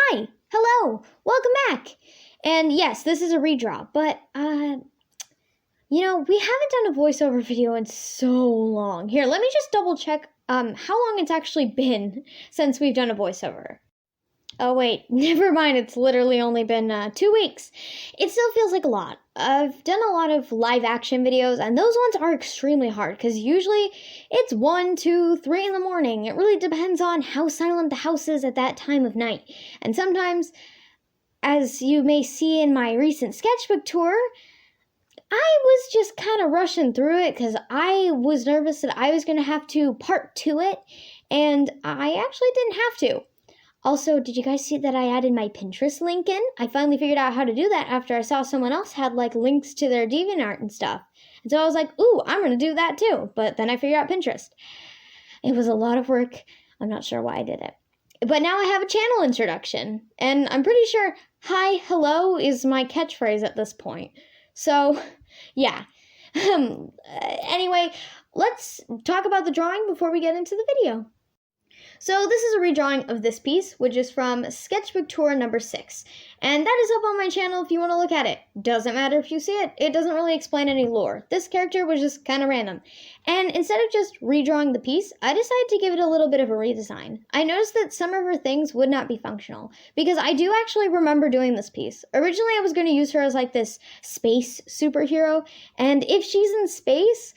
Hi, hello, welcome back. And yes, this is a redraw, but we haven't done a voiceover video in so long. Here, let me just double check how long it's actually been since we've done a voiceover. Oh wait, never mind, it's literally only been 2 weeks. It still feels like a lot. I've done a lot of live action videos, and those ones are extremely hard, because usually it's 1, 2, 3 in the morning. It really depends on how silent the house is at that time of night. And sometimes, as you may see in my recent sketchbook tour, I was just kind of rushing through it because I was nervous that I was going to have to part to it, and I actually didn't have to. Also, did you guys see that I added my Pinterest link in? I finally figured out how to do that after I saw someone else had links to their DeviantArt and stuff. And so I was like, ooh, I'm going to do that too. But then I figured out Pinterest. It was a lot of work. I'm not sure why I did it. But now I have a channel introduction. And I'm pretty sure hi, hello is my catchphrase at this point. So, yeah. Anyway, let's talk about the drawing before we get into the video. So this is a redrawing of this piece, which is from Sketchbook Tour number 6. And that is up on my channel if you want to look at it. Doesn't matter if you see it. It doesn't really explain any lore. This character was just kind of random. And instead of just redrawing the piece, I decided to give it a little bit of a redesign. I noticed that some of her things would not be functional, because I do actually remember doing this piece. Originally, I was going to use her as this space superhero, and if she's in space,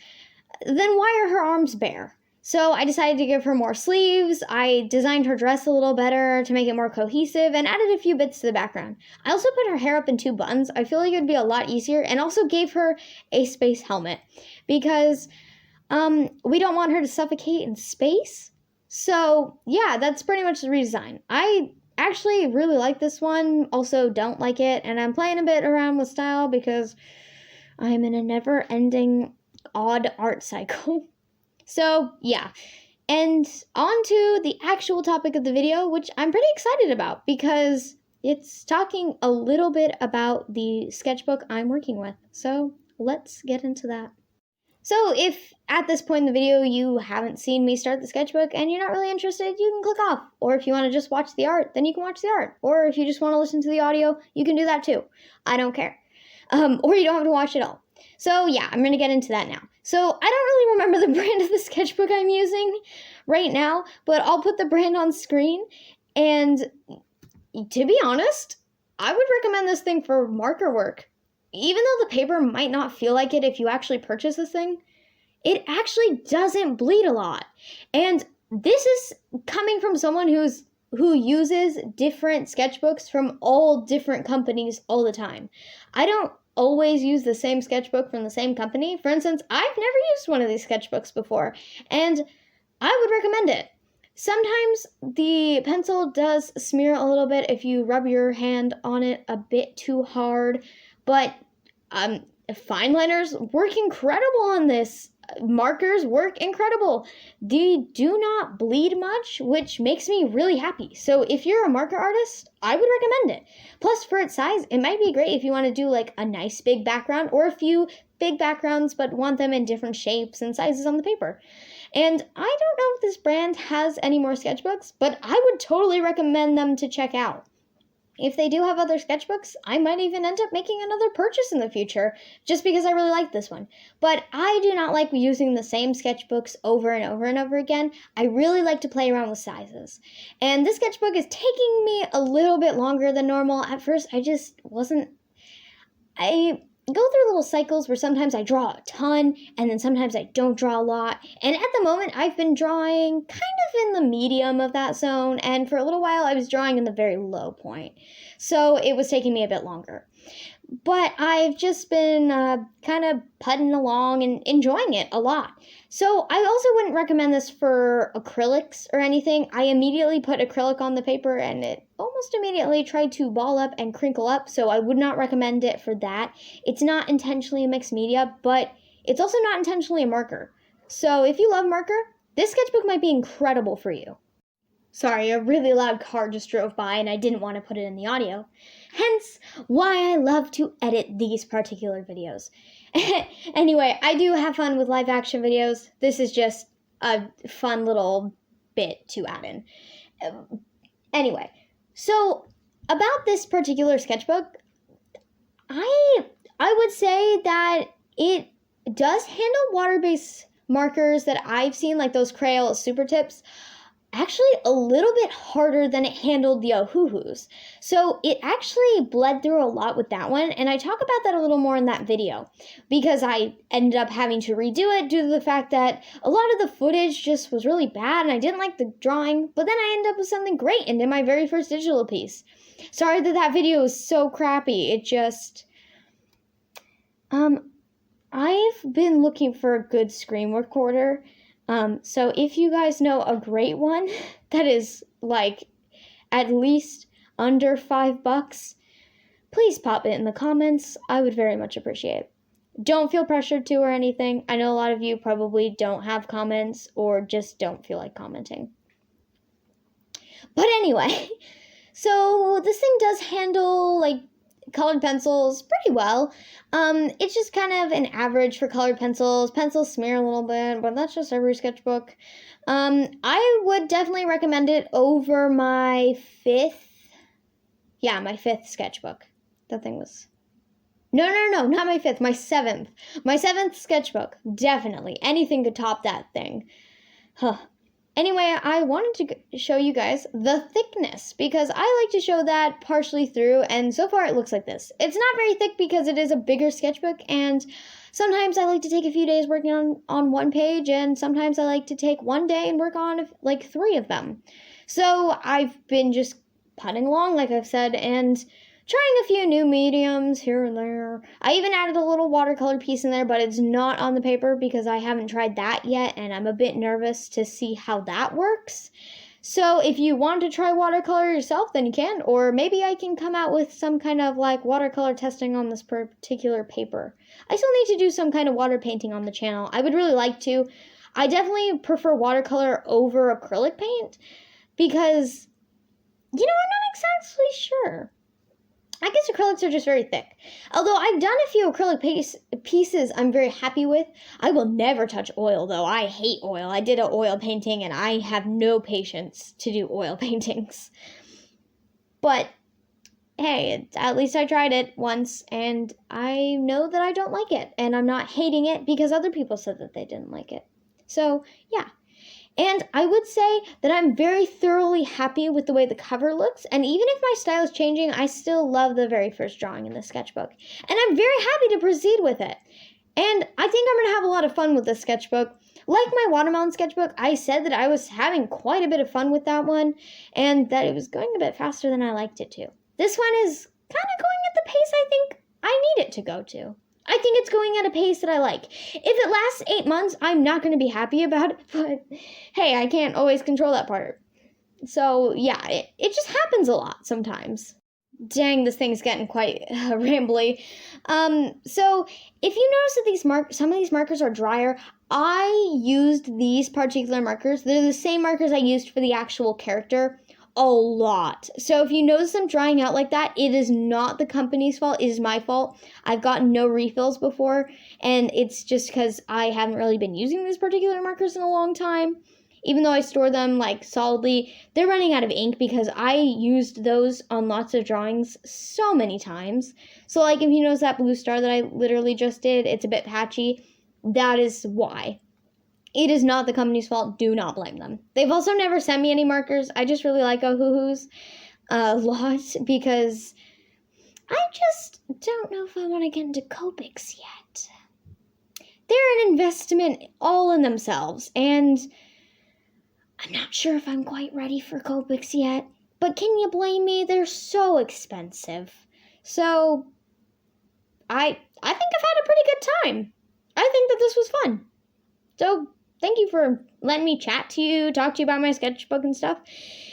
then why are her arms bare? So I decided to give her more sleeves. I designed her dress a little better to make it more cohesive and added a few bits to the background. I also put her hair up in 2 buns. I feel like it would be a lot easier, and also gave her a space helmet because we don't want her to suffocate in space. So yeah, that's pretty much the redesign. I actually really like this one, also don't like it, and I'm playing a bit around with style because I'm in a never-ending odd art cycle. So, yeah, and on to the actual topic of the video, which I'm pretty excited about because it's talking a little bit about the sketchbook I'm working with. So, let's get into that. So, if at this point in the video you haven't seen me start the sketchbook and you're not really interested, you can click off. Or if you want to just watch the art, then you can watch the art. Or if you just want to listen to the audio, you can do that too. I don't care. Or you don't have to watch it all. So yeah, I'm going to get into that now. So I don't really remember the brand of the sketchbook I'm using right now, but I'll put the brand on screen. And to be honest, I would recommend this thing for marker work. Even though the paper might not feel like it if you actually purchase this thing, it actually doesn't bleed a lot. And this is coming from someone who uses different sketchbooks from all different companies all the time. I don't always use the same sketchbook from the same company. For instance, I've never used one of these sketchbooks before, and I would recommend it. Sometimes the pencil does smear a little bit if you rub your hand on it a bit too hard, but fine liners work incredible on this. Markers work incredible. They do not bleed much, which makes me really happy. So if you're a marker artist, I would recommend it. Plus, for its size, it might be great if you want to do a nice big background or a few big backgrounds but want them in different shapes and sizes on the paper. And I don't know if this brand has any more sketchbooks, but I would totally recommend them to check out. If they do have other sketchbooks, I might even end up making another purchase in the future, just because I really like this one. But I do not like using the same sketchbooks over and over and over again. I really like to play around with sizes. And this sketchbook is taking me a little bit longer than normal. At first, I go through little cycles where sometimes I draw a ton, and then sometimes I don't draw a lot. And at the moment, I've been drawing kind of in the medium of that zone, and for a little while, I was drawing in the very low point. So it was taking me a bit longer. But I've just been kind of putting along and enjoying it a lot. So I also wouldn't recommend this for acrylics or anything. I immediately put acrylic on the paper and it almost immediately tried to ball up and crinkle up, so I would not recommend it for that. It's not intentionally a mixed media, but it's also not intentionally a marker. So if you love marker, this sketchbook might be incredible for you. Sorry, a really loud car just drove by and I didn't want to put it in the audio. Hence, why I love to edit these particular videos. Anyway, I do have fun with live action videos. This is just a fun little bit to add in. Anyway, so about this particular sketchbook, I would say that it does handle water-based markers that I've seen, like those Crayola Super Tips, actually a little bit harder than it handled the Ohuhus. So it actually bled through a lot with that one, and I talk about that a little more in that video because I ended up having to redo it due to the fact that a lot of the footage just was really bad and I didn't like the drawing, but then I ended up with something great and did my very first digital piece. Sorry that that video was so crappy. It just... I've been looking for a good screen recorder. So if you guys know a great one that is like at least under $5, please pop it in the comments. I would very much appreciate it. Don't feel pressured to or anything. I know a lot of you probably don't have comments or just don't feel like commenting. But anyway, so this thing does handle like colored pencils pretty well. It's just kind of an average for colored pencils. Pencils smear a little bit, but that's just every sketchbook. I would definitely recommend it over my fifth sketchbook. That thing was... No, not my fifth, my seventh. My seventh sketchbook, definitely. Anything could top that thing. Huh. Anyway, I wanted to show you guys the thickness because I like to show that partially through, and so far it looks like this. It's not very thick because it is a bigger sketchbook, and sometimes I like to take a few days working on one page, and sometimes I like to take one day and work on like 3 of them. So I've been just putting along, like I've said, and trying a few new mediums here and there. I even added a little watercolor piece in there, but it's not on the paper because I haven't tried that yet, and I'm a bit nervous to see how that works. So if you want to try watercolor yourself, then you can, or maybe I can come out with some kind of like watercolor testing on this particular paper. I still need to do some kind of water painting on the channel. I would really like to. I definitely prefer watercolor over acrylic paint because, you know, I'm not exactly sure. I guess acrylics are just very thick. Although I've done a few acrylic pieces I'm very happy with. I will never touch oil, though. I hate oil. I did an oil painting, and I have no patience to do oil paintings. But, hey, at least I tried it once, and I know that I don't like it. And I'm not hating it because other people said that they didn't like it. So, yeah. And I would say that I'm very thoroughly happy with the way the cover looks, and even if my style is changing, I still love the very first drawing in the sketchbook. And I'm very happy to proceed with it. And I think I'm going to have a lot of fun with this sketchbook. Like my watermelon sketchbook, I said that I was having quite a bit of fun with that one, and that it was going a bit faster than I liked it to. This one is kind of going at the pace I think I need it to go to. I think it's going at a pace that I like. If it lasts 8 months, I'm not going to be happy about it, but hey, I can't always control that part. So yeah, it just happens a lot sometimes. Dang, this thing's getting quite rambly. So if you notice that some of these markers are drier, I used these particular markers. They're the same markers I used for the actual character. A lot. So if you notice them drying out like that, it is not the company's fault. It is my fault. I've gotten no refills before, and it's just because I haven't really been using these particular markers in a long time. Even though I store them like solidly, they're running out of ink because I used those on lots of drawings so many times. So like if you notice that blue star that I literally just did, it's a bit patchy. That is why. It is not the company's fault. Do not blame them. They've also never sent me any markers. I just really like Ohuhus a lot because I just don't know if I want to get into Copics yet. They're an investment all in themselves, and I'm not sure if I'm quite ready for Copics yet. But can you blame me? They're so expensive. So I think I've had a pretty good time. I think that this was fun. So thank you for letting me chat to you, talk to you about my sketchbook and stuff.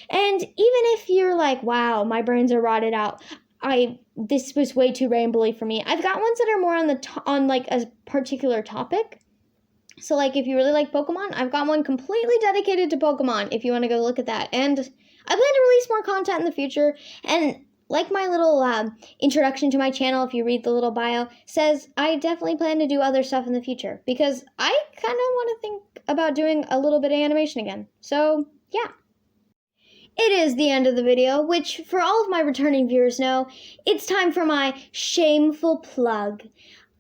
And even if you're like, wow, my brains are rotted out, this was way too rambly for me. I've got ones that are more on like a particular topic. So like if you really like Pokemon, I've got one completely dedicated to Pokemon if you want to go look at that. And I plan to release more content in the future. And like my little introduction to my channel, if you read the little bio, says I definitely plan to do other stuff in the future because I kind of want to think about doing a little bit of animation again. So, yeah. it is the end of the video, which for all of my returning viewers know, it's time for my shameful plug.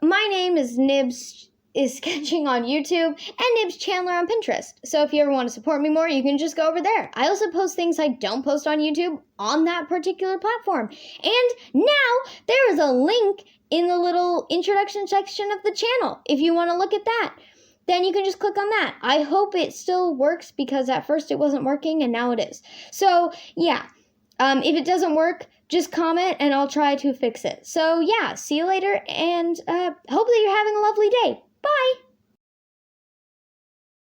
My name is Nibs is Sketching on YouTube and Nibs Chandler on Pinterest. So if you ever want to support me more, you can just go over there. I also post things I don't post on YouTube on that particular platform. And now there is a link in the little introduction section of the channel if you want to look at that. Then you can just click on that. I hope it still works because at first it wasn't working and now it is. So yeah, if it doesn't work, just comment and I'll try to fix it. So yeah, see you later and hope that you're having a lovely day. Bye!